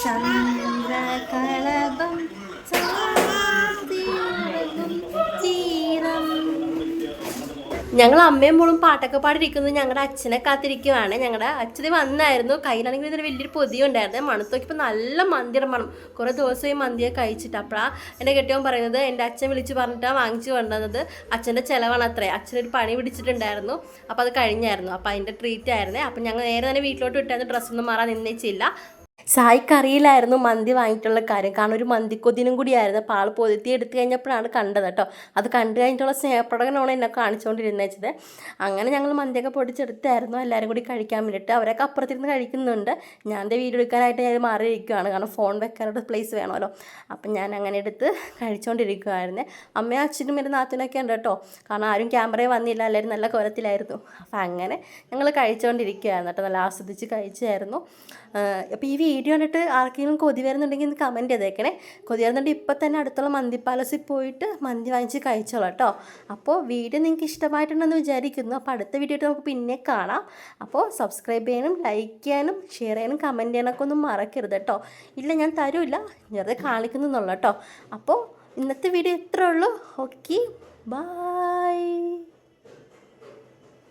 ചന്ദ്രകളഭം ചാർത്തിയുറങ്ങും തീരം. ഞങ്ങൾ അമ്മയും മോളും പാട്ടൊക്കെ പാടിയിരിക്കുന്നത് ഞങ്ങളുടെ അച്ഛനെ കാത്തിരിക്കുവാണ്. ഞങ്ങളുടെ അച്ഛൻ വന്നായിരുന്നു. കയ്യിലാണെങ്കിൽ ഇതൊരു വലിയൊരു പൊതി ഉണ്ടായിരുന്നു. മണത്ത് നോക്കിയപ്പോൾ നല്ല മന്തിയുടെ മണം. കുറേ ദിവസമായി മന്തിയെ കഴിച്ചിട്ട്. അപ്പോഴാണ് എൻ്റെ കെട്ടിയവൻ പറയുന്നത് എൻ്റെ അച്ഛൻ വിളിച്ച് പറഞ്ഞിട്ടാണ് വാങ്ങിച്ചു കൊണ്ടുവന്നത്. അച്ഛൻ്റെ ചിലവാണ് അത്രേ. അച്ഛനൊരു പണി പിടിച്ചിട്ടുണ്ടായിരുന്നു. അപ്പോൾ അത് കഴിഞ്ഞായിരുന്നു. അപ്പോൾ അതിൻ്റെ ട്രീറ്റ് ആയിരുന്നേ. അപ്പോൾ ഞങ്ങൾ നേരെ തന്നെ വീട്ടിലോട്ട് വിട്ടായിരുന്നു. ഡ്രസ്സൊന്നും മാറാൻ നിന്നേച്ചില്ല. സായിക്ക് അറിയില്ലായിരുന്നു മന്തി വാങ്ങിയിട്ടുള്ള കാര്യം. കാരണം ഒരു മന്തിക്കൊതിനും കൂടിയായിരുന്നു. അപ്പോൾ ആൾ പൊതിത്തി എടുത്തു കഴിഞ്ഞപ്പോഴാണ് കണ്ടത് കേട്ടോ. അത് കണ്ടു കഴിഞ്ഞിട്ടുള്ള സ്നേഹപ്രകടനമാണ് എന്നെ കാണിച്ചുകൊണ്ടിരുന്നത്. അങ്ങനെ ഞങ്ങൾ മന്തിയൊക്കെ പൊടിച്ചെടുത്തായിരുന്നു എല്ലാവരും കൂടി കഴിക്കാൻ വേണ്ടിയിട്ട്. അവരൊക്കെ അപ്പുറത്തിരുന്ന് കഴിക്കുന്നുണ്ട്. ഞാൻ എൻ്റെ വീഡിയോ എടുക്കാനായിട്ട് ഞാൻ മാറിയിരിക്കുകയാണ്. കാരണം ഫോൺ വെക്കാനായിട്ട് പ്ലേസ് വേണമല്ലോ. അപ്പം ഞാൻ അങ്ങനെ എടുത്ത് കഴിച്ചുകൊണ്ടിരിക്കുമായിരുന്നേ. അമ്മയും അച്ഛനും എൻ്റെ നാത്തൂനൊക്കെ ഉണ്ട് കേട്ടോ. കാരണം ആരും ക്യാമറയിൽ വന്നില്ല. എല്ലാവരും നല്ല കുരത്തിലായിരുന്നു. അപ്പം അങ്ങനെ ഞങ്ങൾ കഴിച്ചുകൊണ്ടിരിക്കുകയായിരുന്നു കേട്ടോ. നല്ല ആസ്വദിച്ച് കഴിച്ചായിരുന്നു. അപ്പോൾ ഈ വീഡിയോ കണ്ടിട്ട് ആർക്കെങ്കിലും കൊതി വരുന്നുണ്ടെങ്കിൽ ഒന്ന് കമൻറ്റ് ചെയ്തേക്കണേ. കൊതി വരുന്നുണ്ടെങ്കിൽ ഇപ്പം തന്നെ അടുത്തുള്ള മന്തി പാലസിൽ പോയിട്ട് മന്തി വാങ്ങിച്ച് കഴിച്ചോളാം കേട്ടോ. അപ്പോൾ വീഡിയോ നിങ്ങൾക്ക് ഇഷ്ടമായിട്ടുണ്ടെന്ന് വിചാരിക്കുന്നു. അപ്പോൾ അടുത്ത വീഡിയോ നമുക്ക് പിന്നെ കാണാം. അപ്പോൾ സബ്സ്ക്രൈബ് ചെയ്യാനും ലൈക്ക് ചെയ്യാനും ഷെയർ ചെയ്യാനും കമൻറ്റ് ചെയ്യാനൊക്കെ ഒന്നും മറക്കരുത് കേട്ടോ. ഇല്ല ഞാൻ തരൂല്ല, വെറുതെ കാണിക്കുന്നുള്ളൂ കേട്ടോ. അപ്പോൾ ഇന്നത്തെ വീഡിയോ ഇത്രേ ഉള്ളൂ. Okay, by.